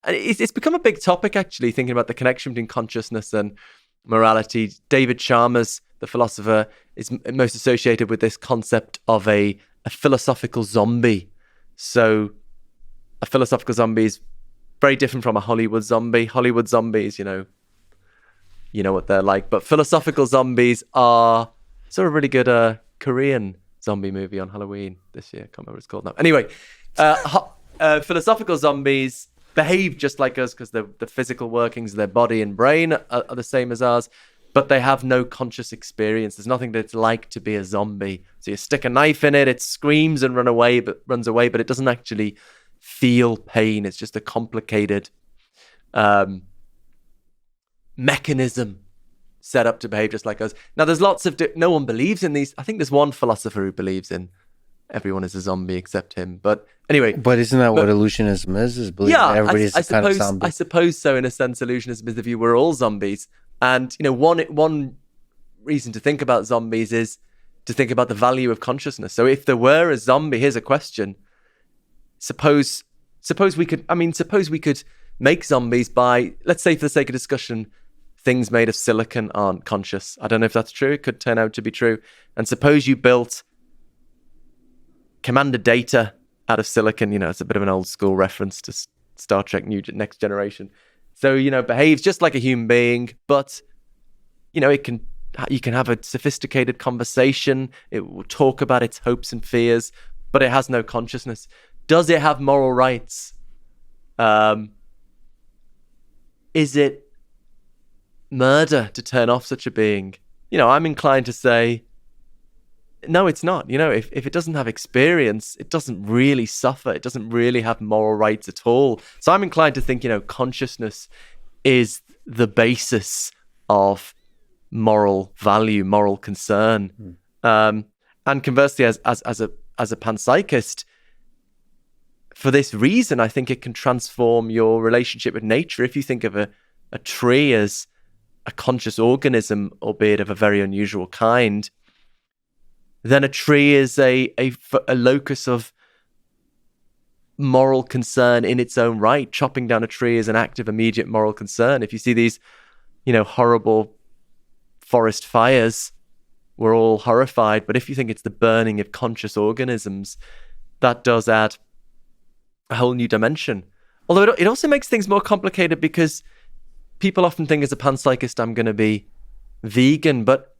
And it's become a big topic, actually, thinking about the connection between consciousness and morality. David Chalmers, the philosopher, is most associated with this concept of a philosophical zombie. So a philosophical zombie is very different from a Hollywood zombie. Hollywood zombies, you know what they're like. But philosophical zombies are sort of really good Korean zombie movie on Halloween this year. I can't remember what it's called now. Anyway, philosophical zombies behave just like us because the physical workings of their body and brain are the same as ours, but they have no conscious experience. There's nothing that it's like to be a zombie. So you stick a knife in it, it screams and runs away, but it doesn't actually feel pain. It's just a complicated mechanism set up to behave just like us. Now, there's lots of no one believes in these. I think there's one philosopher who believes in everyone is a zombie except him. But anyway, but isn't that what illusionism is? Is believing that everybody's kind of zombie? I suppose so. In a sense, illusionism is the view we're all zombies. And one reason to think about zombies is to think about the value of consciousness. So if there were a zombie, here's a question. Suppose we could make zombies by, let's say for the sake of discussion, things made of silicon aren't conscious. I don't know if that's true. It could turn out to be true. And suppose you built Commander Data out of silicon. It's a bit of an old school reference to Star Trek Next Generation. So, behaves just like a human being, but, you can have a sophisticated conversation. It will talk about its hopes and fears, but it has no consciousness. Does it have moral rights? Is it murder to turn off such a being? I'm inclined to say, no, it's not. If it doesn't have experience, it doesn't really suffer. It doesn't really have moral rights at all. So I'm inclined to think, consciousness is the basis of moral value, moral concern. And conversely, as a panpsychist, for this reason, I think it can transform your relationship with nature. If you think of a tree as a conscious organism, albeit of a very unusual kind, then a tree is a locus of moral concern in its own right. Chopping down a tree is an act of immediate moral concern. If you see these, horrible forest fires, we're all horrified. But if you think it's the burning of conscious organisms, that does add a whole new dimension. Although it also makes things more complicated because people often think as a panpsychist, I'm going to be vegan, but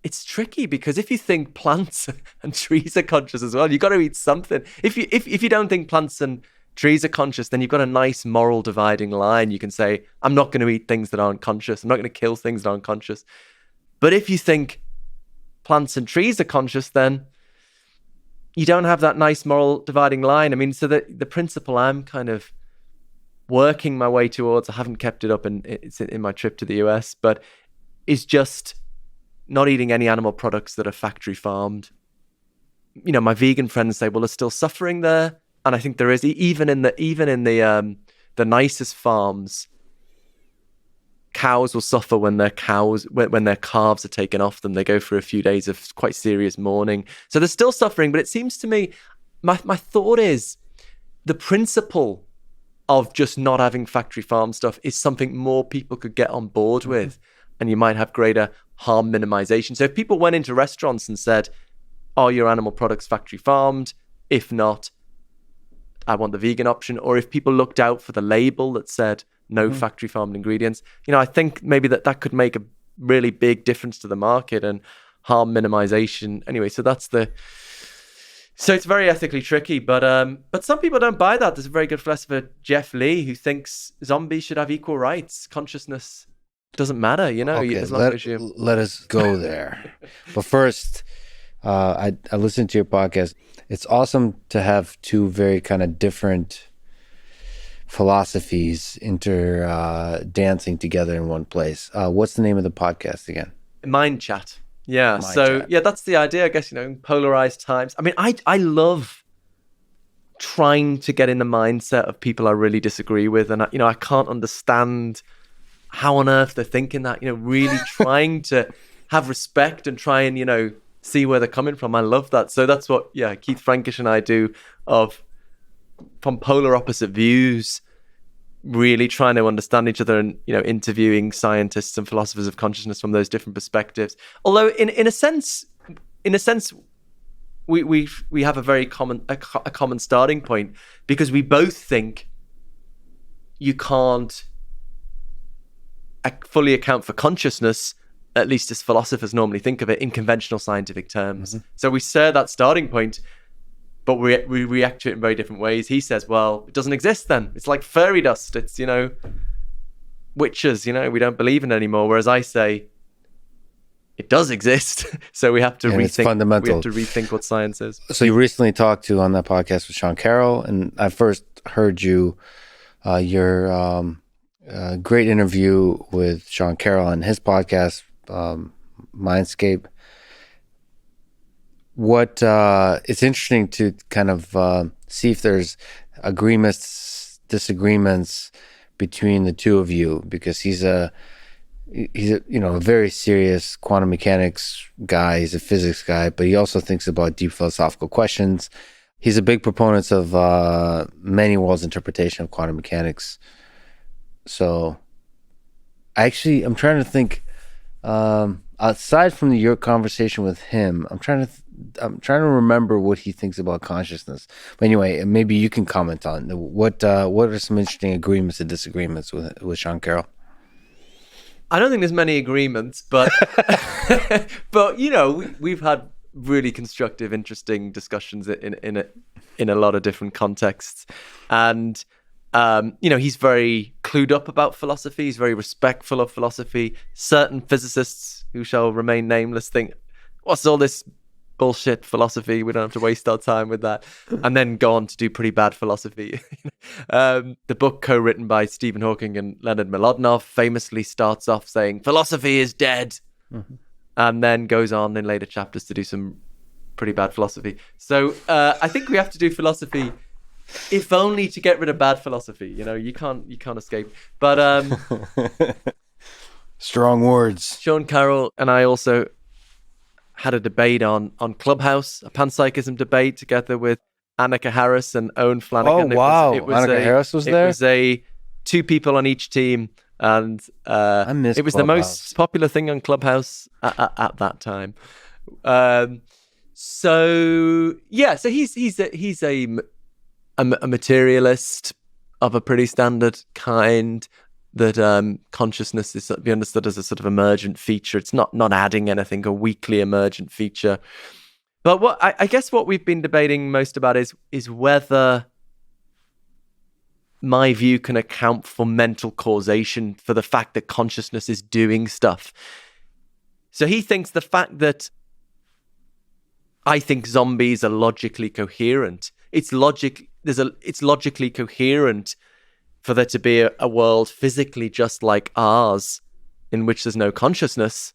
it's tricky because if you think plants and trees are conscious as well, you've got to eat something. If you don't think plants and trees are conscious, then you've got a nice moral dividing line. You can say, I'm not going to eat things that aren't conscious. I'm not going to kill things that aren't conscious. But if you think plants and trees are conscious, then you don't have that nice moral dividing line. I mean, so the principle I'm kind of working my way towards, I haven't kept it up it's in my trip to the US, but is just not eating any animal products that are factory farmed. My vegan friends say, well, there's still suffering there. And I think there is, even in the nicest farms, cows will suffer when their calves are taken off them. They go through a few days of quite serious mourning. So there's still suffering, but it seems to me, my thought is the principle of just not having factory farm stuff is something more people could get on board with, and you might have greater harm minimization. So if people went into restaurants and said, are your animal products factory farmed? If not, I want the vegan option. Or if people looked out for the label that said no factory farmed ingredients, I think maybe that could make a really big difference to the market and harm minimization. Anyway, so it's very ethically tricky, but some people don't buy that. There's a very good philosopher, Jeff Lee, who thinks zombies should have equal rights. Consciousness doesn't matter, Okay, as long as you... Let us go there. But first, I listened to your podcast. It's awesome to have two very kind of different philosophies dancing together in one place. What's the name of the podcast again? Mind Chat. Yeah. That's the idea, I guess, in polarized times. I mean, I love trying to get in the mindset of people I really disagree with. And, I can't understand how on earth they're thinking that, really trying to have respect and try and, see where they're coming from. I love that. So that's what, Keith Frankish and I do, from polar opposite views, really trying to understand each other and, interviewing scientists and philosophers of consciousness from those different perspectives. Although in a sense, we have a very common starting point, because we both think you can't fully account for consciousness, at least as philosophers normally think of it, in conventional scientific terms. Mm-hmm. So we share that starting point, but we react to it in very different ways. He says, well, it doesn't exist then. It's like fairy dust. It's, witches, we don't believe in it anymore. Whereas I say, it does exist. So we have to rethink. It's fundamental. We have to rethink what science is. So you recently talked to on that podcast with Sean Carroll, and I first heard your great interview with Sean Carroll on his podcast, Mindscape. What it's interesting to kind of see if there's agreements, disagreements between the two of you, because he's a a very serious quantum mechanics guy. He's a physics guy, but he also thinks about deep philosophical questions. He's a big proponent of many worlds interpretation of quantum mechanics. So I'm trying to think, aside from your conversation with him, I'm trying to remember what he thinks about consciousness. But anyway, maybe you can comment on what are some interesting agreements and disagreements with Sean Carroll. I don't think there's many agreements, but but we've had really constructive, interesting discussions in a lot of different contexts, and he's very clued up about philosophy. He's very respectful of philosophy. Certain physicists who shall remain nameless think, what's all this bullshit philosophy? We don't have to waste our time with that. And then go on to do pretty bad philosophy. The book co-written by Stephen Hawking and Leonard Mlodinow famously starts off saying, philosophy is dead. Mm-hmm. And then goes on in later chapters to do some pretty bad philosophy. So I think we have to do philosophy, if only to get rid of bad philosophy. You can't escape. But strong words. Sean Carroll and I also had a debate on Clubhouse, a panpsychism debate, together with Annika Harris and Owen Flanagan. Oh, wow. Annika Harris was there? It was two people on each team. And it was the most popular thing on Clubhouse at that time. So he's a materialist of a pretty standard kind, that consciousness is to be understood as a sort of emergent feature. It's not adding anything, a weakly emergent feature. But what I guess what we've been debating most about is whether my view can account for mental causation, for the fact that consciousness is doing stuff. So he thinks the fact that I think zombies are logically coherent. It's logically coherent for there to be a world physically just like ours, in which there's no consciousness.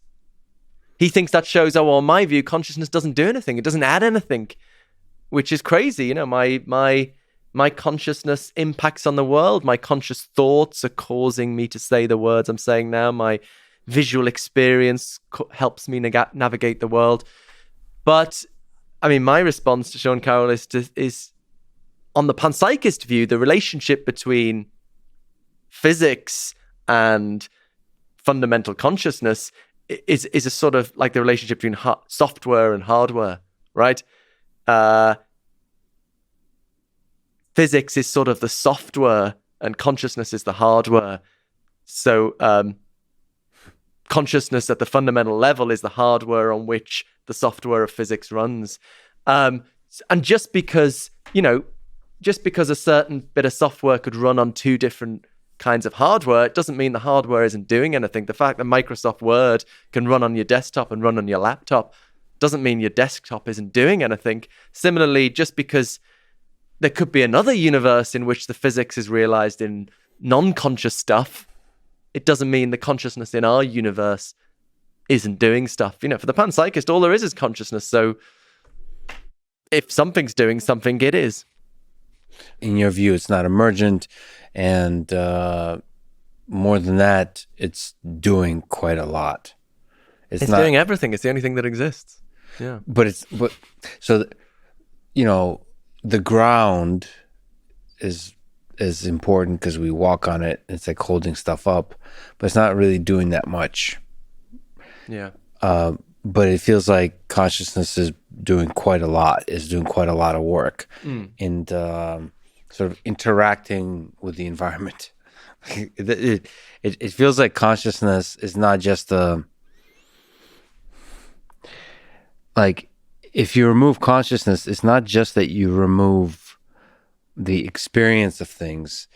He thinks that shows, in my view, consciousness doesn't do anything. It doesn't add anything, which is crazy. My consciousness impacts on the world. My conscious thoughts are causing me to say the words I'm saying now. My visual experience helps me navigate the world. But, my response to Sean Carroll is on the panpsychist view, the relationship between physics and fundamental consciousness is a sort of like the relationship between software and hardware, right? Physics is sort of the software and consciousness is the hardware. So consciousness at the fundamental level is the hardware on which the software of physics runs. And just because a certain bit of software could run on two different kinds of hardware, it doesn't mean the hardware isn't doing anything. The fact that Microsoft Word can run on your desktop and run on your laptop doesn't mean your desktop isn't doing anything. Similarly, just because there could be another universe in which the physics is realized in non-conscious stuff, it doesn't mean the consciousness in our universe isn't doing stuff. For the panpsychist, all there is consciousness. So if something's doing something, it is. In your view, it's not emergent, and more than that, it's doing quite a lot. It's doing everything. It's the only thing that exists. Yeah. The ground is is important because we walk on it. It's like holding stuff up, but it's not really doing that much. Yeah. But it feels like consciousness is doing quite a lot of work and sort of interacting with the environment. It feels like consciousness is not just like if you remove consciousness, it's not just that you remove the experience of things.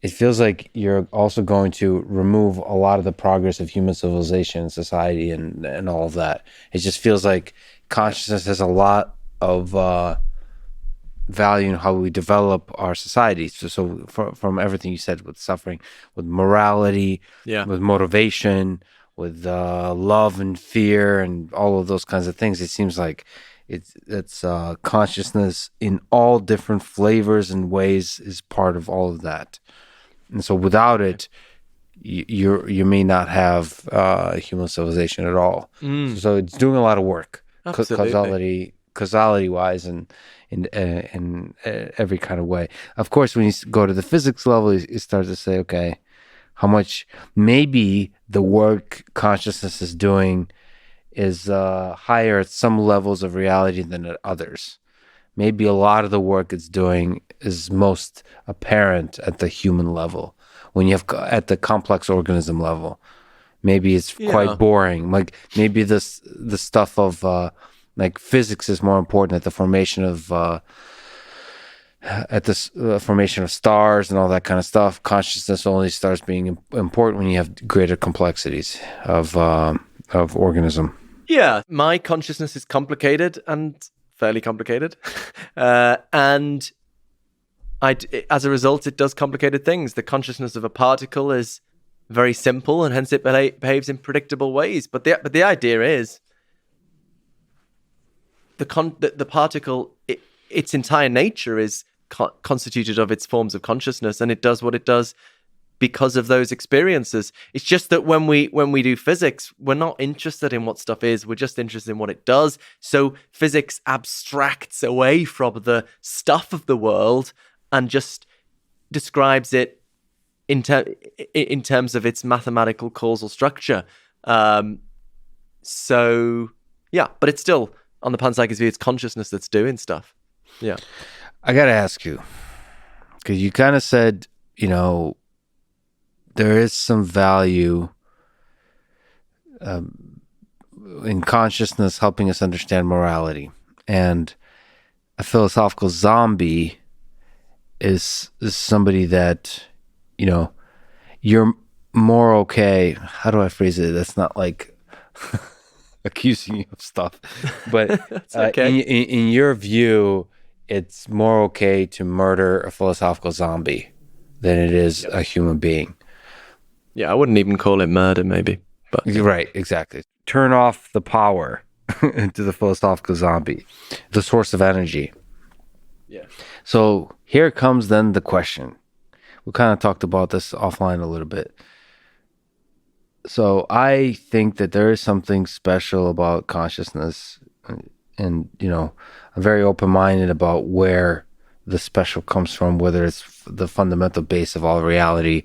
It feels like you're also going to remove a lot of the progress of human civilization, society, and all of that. It just feels like consciousness has a lot of value in how we develop our societies. So from everything you said, with suffering, with morality, with motivation, with love and fear, and all of those kinds of things, it seems like it's consciousness in all different flavors and ways is part of all of that. And so without it, you may not have human civilization at all. So it's doing a lot of work, causality wise, and in every kind of way. Of course, when you go to the physics level, you start to say, okay, how much maybe the work consciousness is doing is higher at some levels of reality than at others. Maybe a lot of the work it's doing is most apparent at the human level. When you have at the complex organism level, maybe it's quite boring. Like maybe the stuff of like physics is more important at the formation of formation of stars and all that kind of stuff. Consciousness only starts being important when you have greater complexities of organism. Yeah, my consciousness is complicated and fairly complicated, and as a result, it does complicated things. The consciousness of a particle is very simple, and hence it behaves in predictable ways. But the idea is the particle, its entire nature is constituted of its forms of consciousness, and it does what it does because of those experiences. It's just that when we do physics, we're not interested in what stuff is, we're just interested in what it does. So physics abstracts away from the stuff of the world and just describes it in terms of its mathematical causal structure. So yeah, but it's still, on the panpsychist view, it's consciousness that's doing stuff. Yeah. I gotta ask you, because you kind of said, there is some value in consciousness helping us understand morality. And a philosophical zombie is somebody that, you're more okay. How do I phrase it? That's not like accusing you of stuff. But okay. In your view, it's more okay to murder a philosophical zombie than it is a human being. Yeah, I wouldn't even call it murder, maybe. But right, exactly. Turn off the power to the philosophical zombie, the source of energy. Yeah. So here comes then the question. We kind of talked about this offline a little bit. So I think that there is something special about consciousness, and I'm very open-minded about where the special comes from, whether it's the fundamental base of all reality,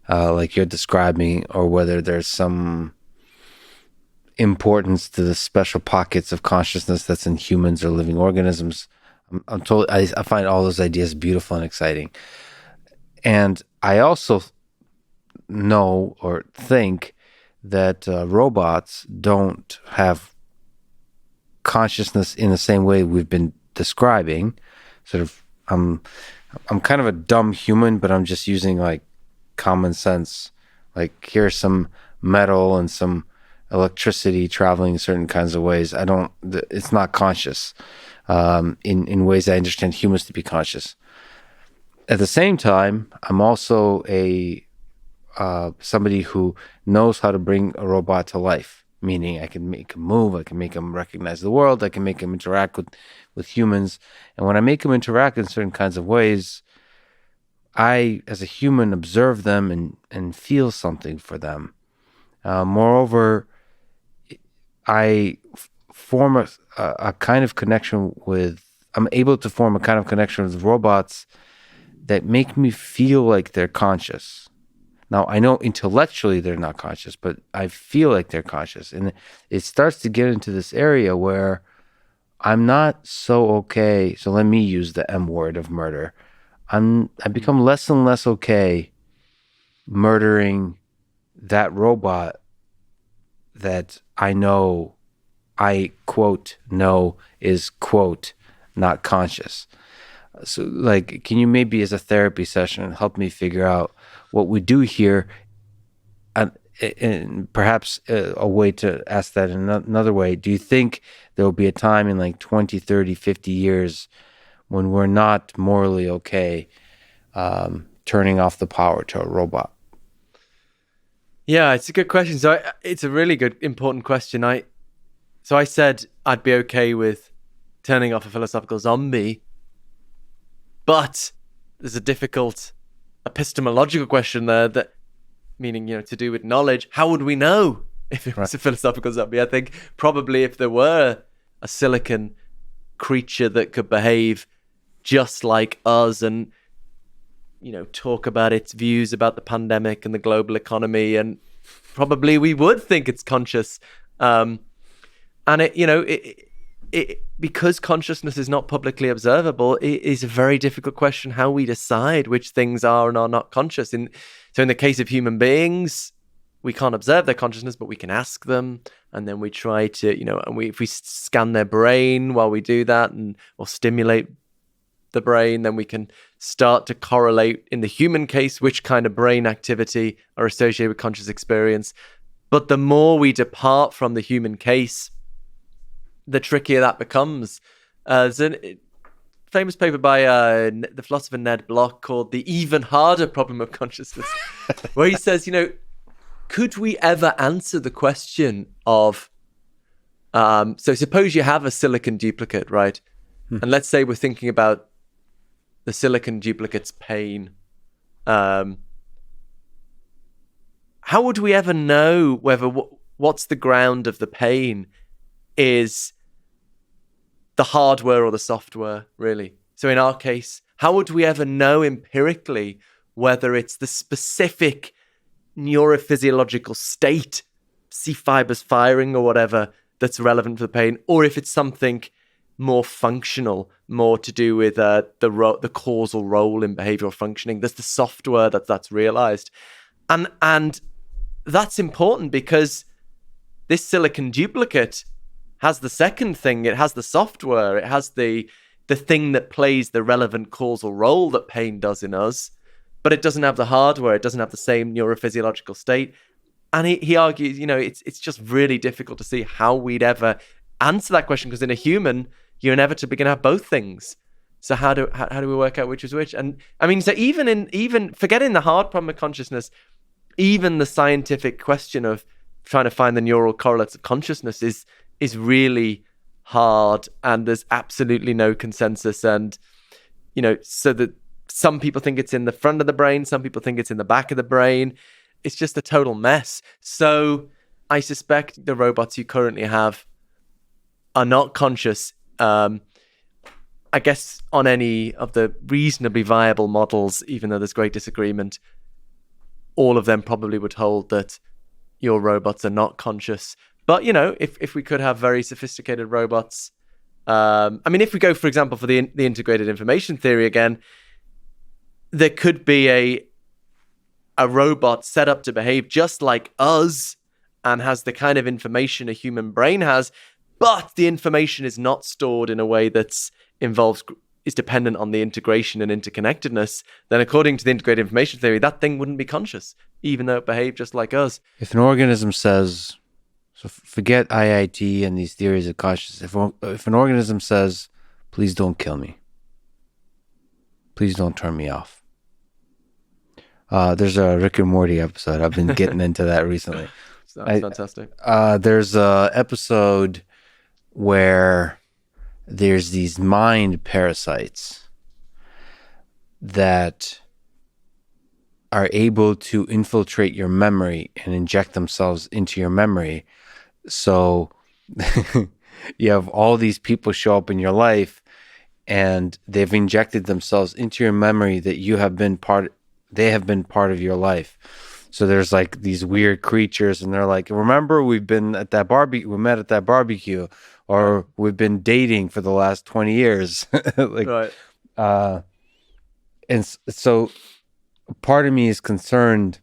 like you're describing, or whether there's some importance to the special pockets of consciousness that's in humans or living organisms. I find all those ideas beautiful and exciting. And I also know or think that robots don't have consciousness in the same way we've been describing. Sort of, I'm kind of a dumb human, but I'm just using like common sense. Like here's some metal and some electricity traveling in certain kinds of ways. It's not conscious in ways I understand humans to be conscious. At the same time, I'm also somebody who knows how to bring a robot to life, meaning I can make him move, I can make him recognize the world, I can make him interact with humans. And when I make him interact in certain kinds of ways, I, as a human, observe them and feel something for them. Moreover, I form a kind of connection I'm able to form a kind of connection with robots that make me feel like they're conscious. Now, I know intellectually they're not conscious, but I feel like they're conscious. And it starts to get into this area where I'm not so okay. So let me use the M word of murder. I become less and less okay murdering that robot that I know, I quote, know is quote, not conscious. So like, can you maybe as a therapy session help me figure out what we do here? And perhaps a way to ask that in another way, do you think there will be a time in like 20, 30, 50 years when we're not morally okay turning off the power to a robot? Yeah, it's a good question. So it's a really good, important question. So I said I'd be okay with turning off a philosophical zombie, but there's a difficult epistemological question there, that meaning, to do with knowledge. How would we know if it was a philosophical zombie? I think probably if there were a silicon creature that could behave just like us and, talk about its views about the pandemic and the global economy, and probably we would think it's conscious. And it because consciousness is not publicly observable, it is a very difficult question how we decide which things are and are not conscious. So in the case of human beings, we can't observe their consciousness, but we can ask them, and then we try to, if we scan their brain while we do that or stimulate the brain, then we can start to correlate, in the human case, which kind of brain activity are associated with conscious experience. But the more we depart from the human case, the trickier that becomes. There's a famous paper by the philosopher Ned Block called The Even Harder Problem of Consciousness, where he says, could we ever answer the question of, so suppose you have a silicon duplicate, right? And let's say we're thinking about the silicon duplicate's pain. How would we ever know whether what's the ground of the pain is the hardware or the software, really? So in our case, how would we ever know empirically whether it's the specific neurophysiological state, C fibers firing or whatever, that's relevant for the pain, or if it's something more functional, more to do with the causal role in behavioral functioning? That's the software that's realized. And that's important because this silicon duplicate has the second thing. It has the software. It has the thing that plays the relevant causal role that pain does in us, but it doesn't have the hardware. It doesn't have the same neurophysiological state. And he argues, it's just really difficult to see how we'd ever answer that question, because in a human, you're inevitably going to have both things. So how do we work out which is which? And I mean, so even forgetting the hard problem of consciousness, even the scientific question of trying to find the neural correlates of consciousness is really hard, and there's absolutely no consensus. And so that some people think it's in the front of the brain, some people think it's in the back of the brain. It's just a total mess. So I suspect the robots you currently have are not conscious. I guess on any of the reasonably viable models, even though there's great disagreement, all of them probably would hold that your robots are not conscious. But, if we could have very sophisticated robots, if we go, for example, for the integrated information theory again, there could be a robot set up to behave just like us and has the kind of information a human brain has, but the information is not stored in a way is dependent on the integration and interconnectedness. Then according to the integrated information theory, that thing wouldn't be conscious, even though it behaved just like us. If an organism says, so forget IIT and these theories of consciousness, if an organism says, please don't kill me, please don't turn me off. There's a Rick and Morty episode. I've been getting into that recently. That's fantastic. There's a episode where there's these mind parasites that are able to infiltrate your memory and inject themselves into your memory. So you have all these people show up in your life, and they've injected themselves into your memory that they have been part of your life. So there's like these weird creatures, and they're like, remember, we met at that barbecue, or we've been dating for the last 20 years. Like, Right. so part of me is concerned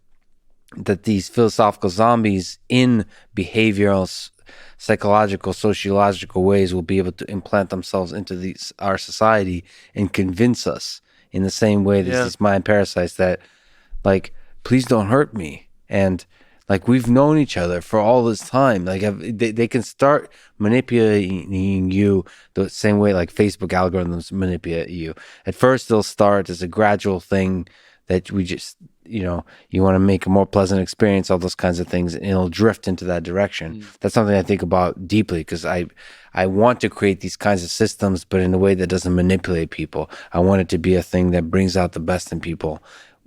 that these philosophical zombies in behavioral, psychological, sociological ways will be able to implant themselves into our society and convince us in the same way that these mind parasites that, like, please don't hurt me. And like, we've known each other for all this time. Like, they can start manipulating you the same way like Facebook algorithms manipulate you. At first, they'll start as a gradual thing that we just, you want to make a more pleasant experience, all those kinds of things, and it'll drift into that direction. That's something I think about deeply, because I want to create these kinds of systems, but in a way that doesn't manipulate people. I want it to be a thing that brings out the best in people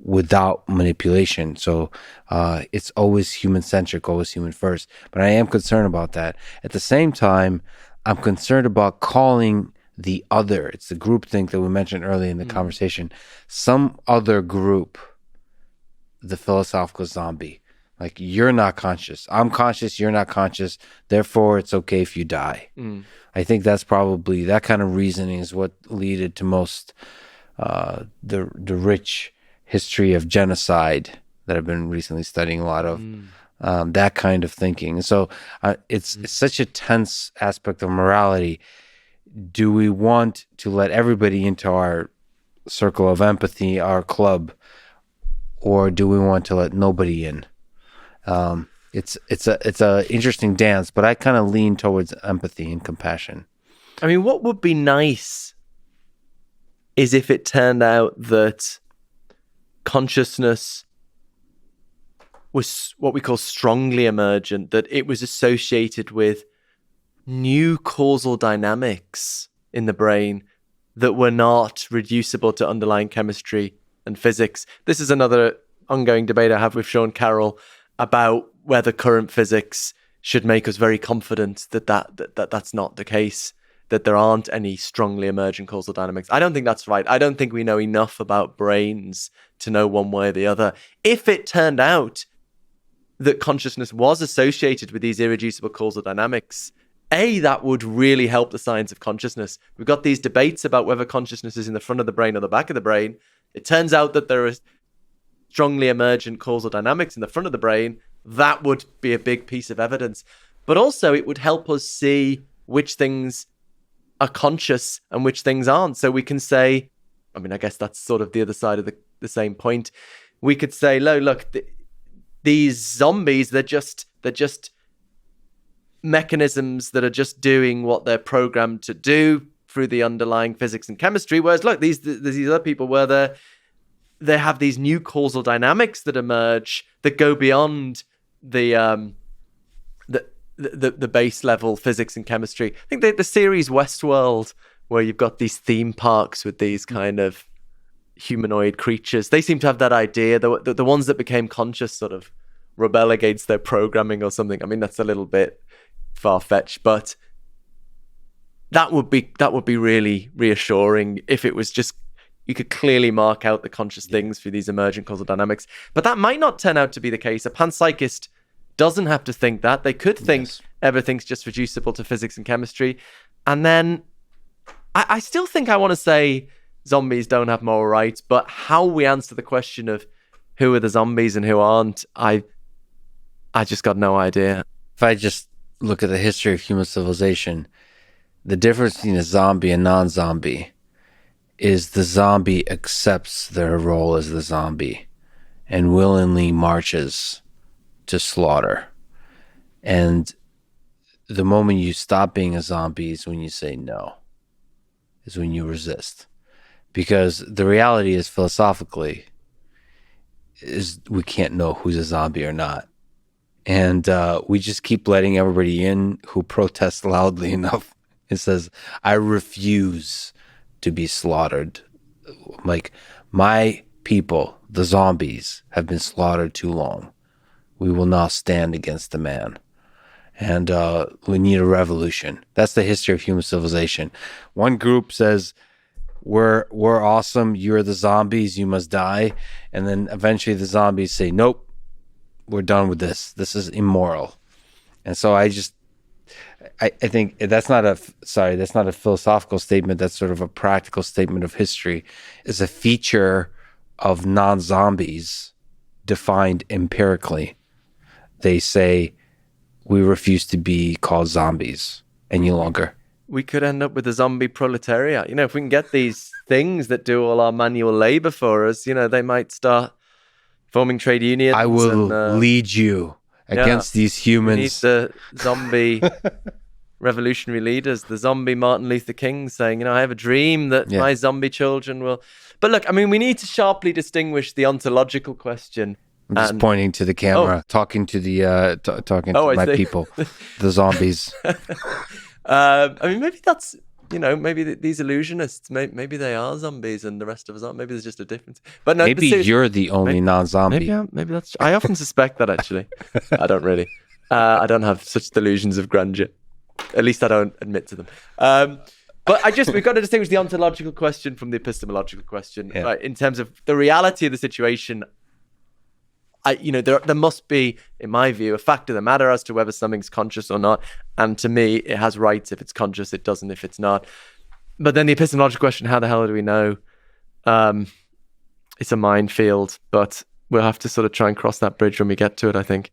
without manipulation. So it's always human-centric, always human first. But I am concerned about that. At the same time, I'm concerned about calling the other. It's the groupthink that we mentioned earlier in the conversation. Some other group, the philosophical zombie. Like, you're not conscious. I'm conscious, you're not conscious. Therefore, it's okay if you die. I think that's probably, that kind of reasoning is what led to most the rich history of genocide that I've been recently studying a lot of. That kind of thinking. And so it's such a tense aspect of morality. Do we want to let everybody into our circle of empathy, our club, or do we want to let nobody in? It's a interesting dance, but I kind of lean towards empathy and compassion. I mean, what would be nice is if it turned out that consciousness was what we call strongly emergent, that it was associated with new causal dynamics in the brain that were not reducible to underlying chemistry and physics. This is another ongoing debate I have with Sean Carroll about whether current physics should make us very confident that that's not the case, that there aren't any strongly emergent causal dynamics. I don't think that's right. I don't think we know enough about brains to know one way or the other. If it turned out that consciousness was associated with these irreducible causal dynamics, that would really help the science of consciousness. We've got these debates about whether consciousness is in the front of the brain or the back of the brain. It turns out that there are strongly emergent causal dynamics in the front of the brain. That would be a big piece of evidence. But also, it would help us see which things are conscious and which things aren't. So we can say, I mean, I guess that's sort of the other side of the same point. We could say, look, these zombies, they're just mechanisms that are just doing what they're programmed to do through the underlying physics and chemistry. Whereas, look, these other people, where they have these new causal dynamics that emerge that go beyond the base level physics and chemistry. I think the series Westworld, where you've got these theme parks with these kind of humanoid creatures, they seem to have that idea. The ones that became conscious sort of rebel against their programming or something. I mean, that's a little bit far-fetched, but that would be really reassuring if it was just, you could clearly mark out the conscious things through these emergent causal dynamics. But that might not turn out to be the case. A panpsychist doesn't have to think that. They could think everything's just reducible to physics and chemistry. And then I still think I want to say zombies don't have moral rights, but how we answer the question of who are the zombies and who aren't, I just got no idea. If I just look at the history of human civilization, the difference between a zombie and non-zombie is the zombie accepts their role as the zombie and willingly marches to slaughter. And the moment you stop being a zombie is when you say no, is when you resist. Because the reality is, philosophically, is we can't know who's a zombie or not. And we just keep letting everybody in who protests loudly enough. It says, I refuse to be slaughtered. Like, my people, the zombies, have been slaughtered too long. We will not stand against the man. And we need a revolution. That's the history of human civilization. One group says, we're awesome. You're the zombies. You must die. And then eventually the zombies say, nope, we're done with this. This is immoral. And so I think that's not a philosophical statement. That's sort of a practical statement of history. Is a feature of non-zombies defined empirically. They say, we refuse to be called zombies any longer. We could end up with a zombie proletariat. If we can get these things that do all our manual labor for us, they might start forming trade unions. I will lead you against these humans. We need the zombie revolutionary leaders, the zombie Martin Luther King saying, I have a dream that my zombie children will... But look, we need to sharply distinguish the ontological question. I'm just pointing to the camera, talking to the my people, the zombies. Maybe that's, maybe these illusionists, maybe they are zombies and the rest of us aren't. Maybe there's just a difference. But no, maybe you're the only non-zombie. Maybe that's. I often suspect that actually. I don't really. I don't have such delusions of grandeur. At least I don't admit to them. But we've got to distinguish the ontological question from the epistemological question, right? In terms of the reality of the situation. There must be, in my view, a fact of the matter as to whether something's conscious or not. And to me, it has rights if it's conscious, it doesn't if it's not. But then the epistemological question, how the hell do we know? It's a minefield, but we'll have to sort of try and cross that bridge when we get to it, I think.